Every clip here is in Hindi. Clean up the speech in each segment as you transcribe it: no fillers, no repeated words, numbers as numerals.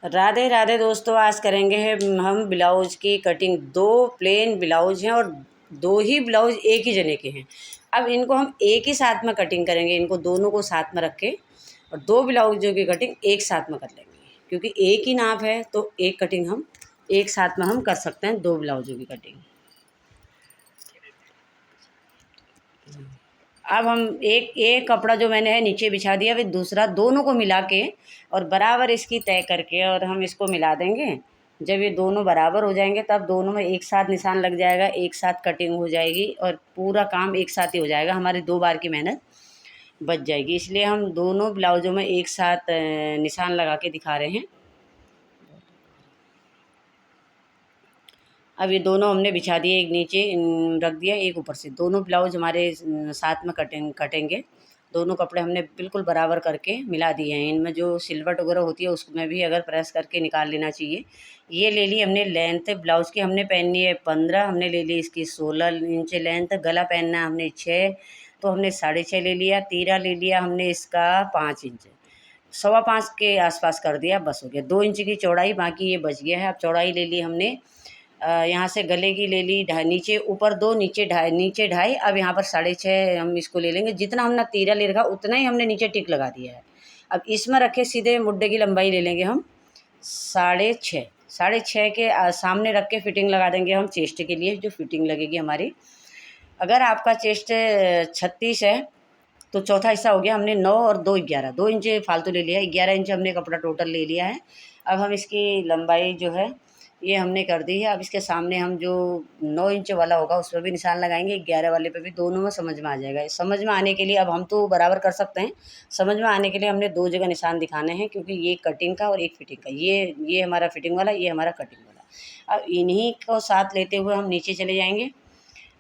राधे राधे दोस्तों, आज करेंगे हम ब्लाउज की कटिंग। दो प्लेन ब्लाउज हैं और दो ही ब्लाउज एक ही जने के हैं। अब इनको हम एक ही साथ में कटिंग करेंगे, इनको दोनों को साथ में रख के, और दो ब्लाउजों की कटिंग एक साथ में कर लेंगे। क्योंकि एक ही नाप है तो एक कटिंग हम एक साथ में हम कर सकते हैं, दो ब्लाउजों की कटिंग। अब हम एक एक कपड़ा जो मैंने है नीचे बिछा दिया, फिर दूसरा दोनों को मिला के और बराबर इसकी तय करके और हम इसको मिला देंगे। जब ये दोनों बराबर हो जाएंगे तब दोनों में एक साथ निशान लग जाएगा, एक साथ कटिंग हो जाएगी और पूरा काम एक साथ ही हो जाएगा। हमारी 2 बार की मेहनत बच जाएगी। इसलिए हम दोनों ब्लाउज़ों में एक साथ निशान लगा के दिखा रहे हैं। अब ये दोनों हमने बिछा दिए, एक नीचे रख दिया, एक ऊपर से। दोनों ब्लाउज हमारे साथ में कटेंगे। दोनों कपड़े हमने बिल्कुल बराबर करके मिला दिए हैं। इनमें जो सिलवट वगैरह होती है उसमें भी अगर प्रेस करके निकाल लेना चाहिए। ये ले ली हमने लेंथ ब्लाउज़ की, हमने पहननी है 15, हमने ले ली इसकी 16 इंच लेंथ। गला पहनना है हमने 6, तो हमने 6.5 ले लिया। तीरा ले लिया हमने इसका 5 इंच, 5.25 के आसपास कर दिया, बस हो गया। 2 इंच की चौड़ाई, बाकी ये बच गया है। अब चौड़ाई ले ली हमने, यहाँ से गले की ले ली नीचे ऊपर 2, नीचे ढाई। अब यहाँ पर 6.5 हम इसको ले लेंगे। जितना हमने तीरा ले रखा उतना ही हमने नीचे टिक लगा दिया है। अब इसमें रखे सीधे मुड्ढे की लंबाई ले लेंगे हम 6.5। 6.5 के सामने रख के फिटिंग लगा देंगे हम चेस्ट के लिए, जो फिटिंग लगेगी हमारी। अगर आपका चेस्ट 36 है तो चौथा हिस्सा हो गया। हमने 9 और 2 11, 2 इंच फालतू ले लिया, 11 इंच हमने कपड़ा टोटल ले लिया है। अब हम इसकी लंबाई जो है ये हमने कर दी है। अब इसके सामने हम जो 9 इंच वाला होगा उस पर भी निशान लगाएंगे, 11 वाले पे भी। दोनों में समझ में आ जाएगा। समझ में आने के लिए अब हम तो बराबर कर सकते हैं, समझ में आने के लिए हमने 2 जगह निशान दिखाने हैं, क्योंकि ये कटिंग का और एक फिटिंग का। ये हमारा फिटिंग वाला, ये हमारा कटिंग वाला। अब इन्हीं को साथ लेते हुए हम नीचे चले जाएंगे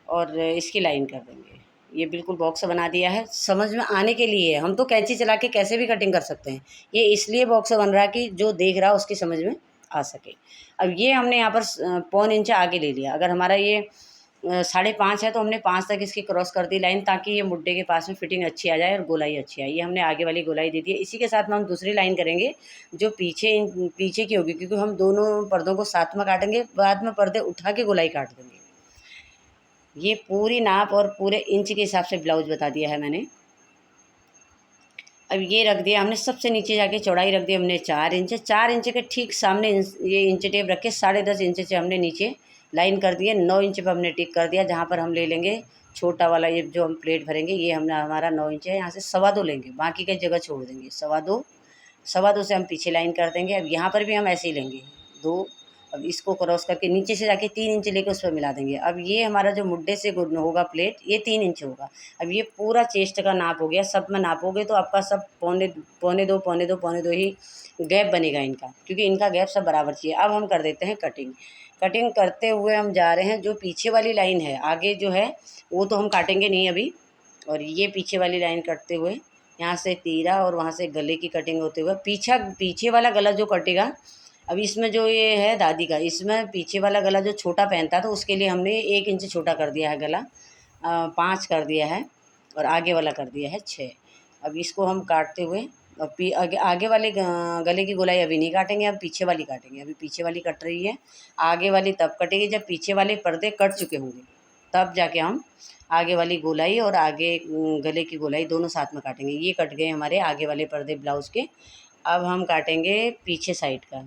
और इसकी लाइन कर देंगे। ये बिल्कुल बॉक्स बना दिया है, समझ में आने के लिए। हम तो कैंची चला के कैसे भी कटिंग कर सकते हैं, ये इसलिए बॉक्स बन रहा है कि जो देख रहा है उसकी समझ में आ सके। अब ये हमने यहाँ पर 1.25 इंच आगे ले लिया। अगर हमारा ये 5.5 है तो हमने 5 तक इसकी क्रॉस कर दी लाइन, ताकि ये मुड्ढे के पास में फिटिंग अच्छी आ जाए और गोलाई अच्छी आए। ये हमने आगे वाली गोलाई दे दी है। इसी के साथ में हम दूसरी लाइन करेंगे जो पीछे की होगी, क्योंकि हम दोनों पर्दों को साथ में काटेंगे, बाद में पर्दे उठा के गोलाई काट देंगे। ये पूरी नाप और पूरे इंच के हिसाब से ब्लाउज बता दिया है मैंने। अब ये रख दिया हमने सबसे नीचे जाके, चौड़ाई रख दी हमने 4 इंच। 4 इंच के ठीक सामने ये इंच टेप रख के 10.5 इंच से हमने नीचे लाइन कर दिए। 9 इंच पर हमने टिक कर दिया। जहाँ पर हम ले लेंगे छोटा वाला, ये जो हम प्लेट भरेंगे, ये हमने हमारा 9 इंच है। यहाँ से 2.25 लेंगे, बाकी की जगह छोड़ देंगे। 2.25 से हम पीछे लाइन कर देंगे। अब यहाँ पर भी हम ऐसे ही लेंगे 2। अब इसको क्रॉस करके नीचे से जाके 3 इंच लेके उस पर मिला देंगे। अब ये हमारा जो मुड्ढे से होगा प्लेट, ये 3 इंच होगा। अब ये पूरा चेस्ट का नाप हो गया। सब में नापोगे तो आपका सब पौने दो ही गैप बनेगा इनका, क्योंकि इनका गैप सब बराबर चाहिए। अब हम कर देते हैं कटिंग। कटिंग करते हुए हम जा रहे हैं, जो पीछे वाली लाइन है आगे जो है वो तो हम काटेंगे नहीं अभी। और ये पीछे वाली लाइन कटते हुए यहाँ से तीरा और वहाँ से गले की कटिंग होते हुए पीछे वाला गला जो कटेगा। अब इसमें जो ये है दादी का, इसमें पीछे वाला गला जो छोटा पहनता था उसके लिए हमने 1 इंच छोटा कर दिया है गला, 5 कर दिया है, और आगे वाला कर दिया है 6। अब इसको हम काटते हुए और आगे वाले गले की गोलाई अभी नहीं काटेंगे, अब पीछे वाली काटेंगे। अभी पीछे वाली कट रही है, आगे वाली तब कटेगी जब पीछे वाले पर्दे कट चुके होंगे, तब जाके हम आगे वाली गोलाई और आगे गले की गोलाई दोनों साथ में काटेंगे। ये कट गए हमारे आगे वाले पर्दे ब्लाउज़ के। अब हम काटेंगे पीछे साइड का।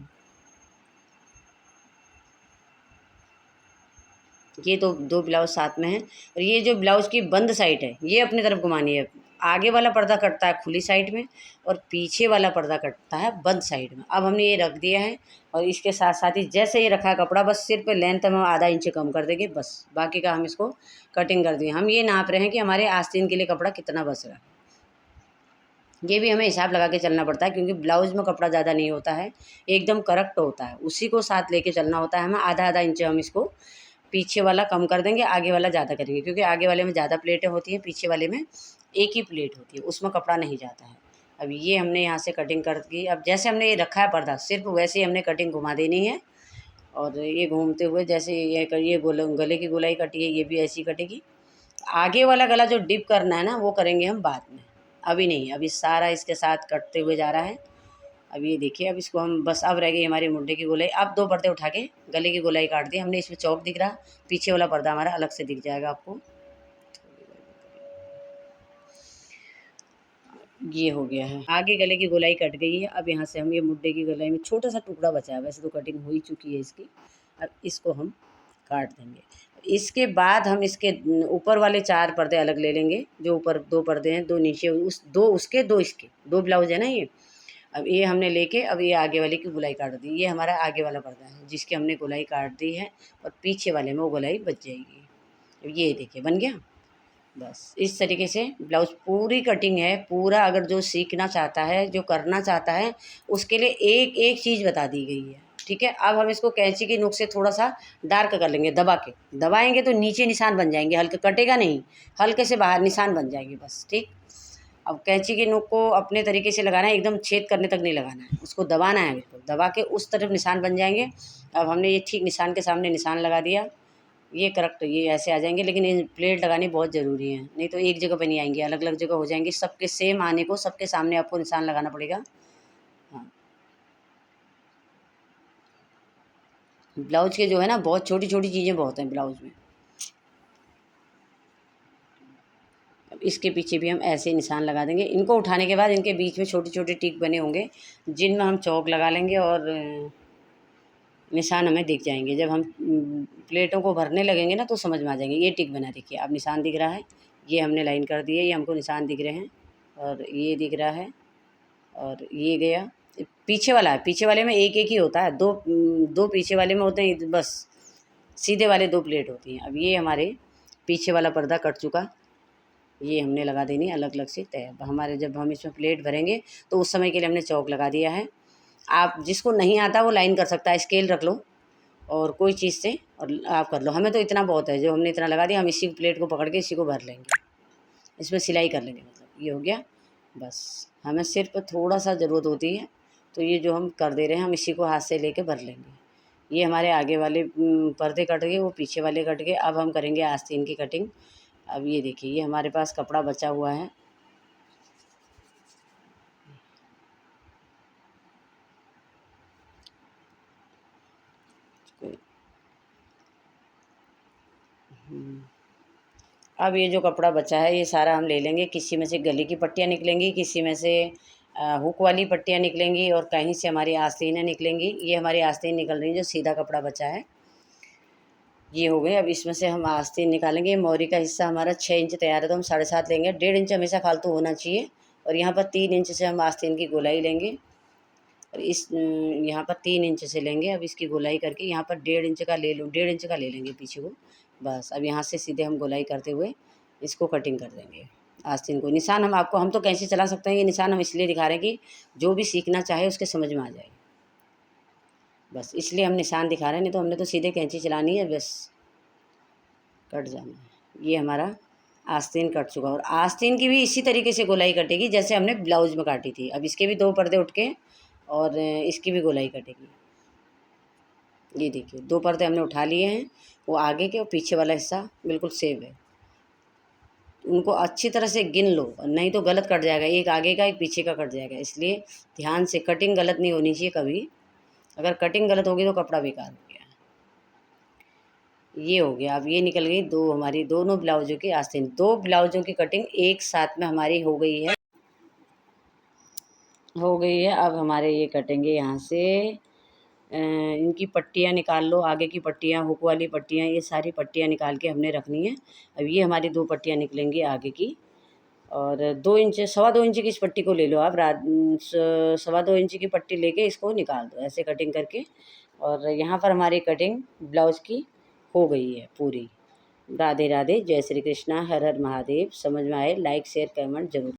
ये तो 2 ब्लाउज साथ में हैं, और ये जो ब्लाउज़ की बंद साइड है ये अपनी तरफ घुमानी है। आगे वाला पर्दा कटता है खुली साइड में और पीछे वाला पर्दा कटता है बंद साइड में। अब हमने ये रख दिया है, और इसके साथ साथ ही जैसे ये रखा है कपड़ा, बस सिर्फ लेंथ में आधा इंच कम कर देंगे, बस बाकी का हम इसको कटिंग कर दिए। हम ये नाप रहे हैं कि हमारे आस्तीन के लिए कपड़ा कितना बच रहा है। ये भी हमें हिसाब लगा के चलना पड़ता है, क्योंकि ब्लाउज़ में कपड़ा ज़्यादा नहीं होता है, एकदम करेक्ट होता है, उसी को साथ लेके चलना होता है हमें। आधा इंच हम इसको पीछे वाला कम कर देंगे, आगे वाला ज़्यादा करेंगे, क्योंकि आगे वाले में ज़्यादा प्लेटें होती हैं, पीछे वाले में एक ही प्लेट होती है, उसमें कपड़ा नहीं जाता है। अब ये हमने यहाँ से कटिंग कर दी। अब जैसे हमने ये रखा है पर्दा, सिर्फ वैसे ही हमने कटिंग घुमा देनी है। और ये घूमते हुए जैसे ये गले की गोलाई कटी है, ये भी ऐसी कटेगी। आगे वाला गला जो डिप करना है ना, वो करेंगे हम बाद में, अभी नहीं। अभी सारा इसके साथ कटते हुए जा रहा है। अब ये देखिए, अब इसको हम बस अब रह गई हमारी मुंडे की गोलाई। अब 2 पर्दे उठा के गले की गोलाई काट दी हमने। इसमें चौक दिख रहा, पीछे वाला पर्दा हमारा अलग से दिख जाएगा आपको। ये हो गया है, आगे गले की गोलाई कट गई है। अब यहाँ से हम ये मुड्डे की गोलाई में छोटा सा टुकड़ा बचा है, वैसे तो कटिंग हो ही चुकी है इसकी। अब इसको हम काट देंगे। इसके बाद हम इसके ऊपर वाले 4 पर्दे अलग ले लेंगे। जो ऊपर 2 पर्दे हैं, 2 नीचे, उस 2 उसके 2 इसके, 2 ब्लाउज है ना ये। अब ये हमने लेके अब ये आगे वाले की गोलाई काट दी। ये हमारा आगे वाला पर्दा है जिसकी हमने गोलाई काट दी है, और पीछे वाले में वो गोलाई बच जाएगी। ये देखिए बन गया। बस इस तरीके से ब्लाउज पूरी कटिंग है। पूरा अगर जो सीखना चाहता है, जो करना चाहता है, उसके लिए एक एक चीज़ बता दी गई है। ठीक है, अब हम इसको कैंची की नोक से थोड़ा सा डार्क कर लेंगे, दबा के। दबाएंगे तो नीचे निशान बन जाएंगे, हल्के कटेगा नहीं, हल्के से बाहर निशान बन जाएंगे बस। ठीक, अब कैंची की नोक को अपने तरीके से लगाना है, एकदम छेद करने तक नहीं लगाना है, उसको दबाना है बिल्कुल, दबा के उस तरफ निशान बन जाएंगे। अब हमने ये ठीक निशान के सामने निशान लगा दिया। ये करेक्ट, ये ऐसे आ जाएंगे, लेकिन इन प्लेट लगानी बहुत ज़रूरी है, नहीं तो एक जगह पे नहीं आएंगे, अलग अलग जगह हो जाएंगे। सबके सेम आने को सबके सामने आपको निशान लगाना पड़ेगा। हाँ, ब्लाउज के जो है ना, बहुत छोटी छोटी चीज़ें बहुत हैं ब्लाउज में। अब इसके पीछे भी हम ऐसे निशान लगा देंगे। इनको उठाने के बाद इनके बीच में छोटे छोटे टिक बने होंगे, जिनमें हम चौक लगा लेंगे और निशान हमें दिख जाएंगे। जब हम प्लेटों को भरने लगेंगे ना तो समझ में आ जाएंगे। ये टिक बना, देखिए अब निशान दिख रहा है, ये हमने लाइन कर दी है, ये हमको निशान दिख रहे हैं, और ये दिख रहा है, और ये गया। पीछे वाला है, पीछे वाले में एक एक ही होता है, दो पीछे वाले में होते हैं बस, सीधे वाले 2 प्लेट होती हैं। अब ये हमारे पीछे वाला पर्दा कट चुका, ये हमने लगा देनी अलग अलग से तय। अब हमारे जब हम इसमें प्लेट भरेंगे तो उस समय के लिए हमने चौक लगा दिया है। आप जिसको नहीं आता वो लाइन कर सकता है, स्केल रख लो और कोई चीज़ से और आप कर लो। हमें तो इतना बहुत है, जो हमने इतना लगा दिया, हम इसी प्लेट को पकड़ के इसी को भर लेंगे, इसमें सिलाई कर लेंगे, मतलब ये हो गया। बस हमें सिर्फ थोड़ा सा ज़रूरत होती है, तो ये जो हम कर दे रहे हैं हम इसी को हाथ से लेके भर लेंगे। ये हमारे आगे वाले पर्दे कट गए, वो पीछे वाले कट गए। अब हम करेंगे आस्तीन की कटिंग। अब ये देखिए, ये हमारे पास कपड़ा बचा हुआ है। अब ये जो कपड़ा बचा है ये सारा हम ले लेंगे। किसी में से गले की पट्टियाँ निकलेंगी, किसी में से हुक वाली पट्टियाँ निकलेंगी, और कहीं से हमारी आस्तीनें निकलेंगी। ये हमारी आस्तीन निकल रही है, जो सीधा कपड़ा बचा है ये हो गए। अब इसमें से हम आस्तीन निकालेंगे। मोरी का हिस्सा हमारा 6 इंच तैयार है, तो हम 7.5 लेंगे। 1.5 इंच हमेशा फालतू होना चाहिए, और यहाँ पर 3 इंच से हम आस्तीन की गोलाई लेंगे, और इस यहाँ पर 3 इंच से लेंगे। अब इसकी गोलाई करके यहाँ पर 1.5 इंच का ले लूँ, 1.5 इंच का ले लेंगे पीछे को। बस अब यहाँ से सीधे हम गोलाई करते हुए इसको कटिंग कर देंगे आस्तीन को। निशान हम तो कैसे चला सकते हैं, ये निशान हम इसलिए दिखा रहे हैं कि जो भी सीखना चाहे उसके समझ में आ जाए, बस इसलिए हम निशान दिखा रहे हैं। नहीं तो हमने तो सीधे कैंची चलानी है, बस कट जाना है। ये हमारा आस्तीन कट चुका, और आस्तीन की भी इसी तरीके से गोलाई कटेगी जैसे हमने ब्लाउज में काटी थी। अब इसके भी 2 पर्दे उठ के और इसकी भी गोलाई कटेगी। ये देखिए 2 पर्दे हमने उठा लिए हैं, वो आगे के और पीछे वाला हिस्सा बिल्कुल सेम है। उनको अच्छी तरह से गिन लो, नहीं तो गलत कट जाएगा, एक आगे का एक पीछे का कट जाएगा। इसलिए ध्यान से, कटिंग गलत नहीं होनी चाहिए कभी। अगर कटिंग गलत होगी तो कपड़ा बेकार हो गया। ये हो गया। अब ये निकल गई 2 हमारी दोनों ब्लाउजों की आस्तीन। 2 ब्लाउजों की कटिंग एक साथ में हमारी हो गई है, हो गई है। अब हमारे ये कटेंगे यहाँ से। इनकी पट्टियाँ निकाल लो, आगे की पट्टियाँ, हुक वाली पट्टियाँ, ये सारी पट्टियाँ निकाल के हमने रखनी है। अब ये हमारी 2 पट्टियाँ निकलेंगी आगे की, और 2 इंच, 2.25 इंच की इस पट्टी को ले लो आप। 2.25 इंच की पट्टी लेके इसको निकाल दो ऐसे कटिंग करके। और यहाँ पर हमारी कटिंग ब्लाउज की हो गई है पूरी। राधे राधे, जय श्री कृष्णा, हर हर महादेव। समझ में आए लाइक शेयर कमेंट जरूर।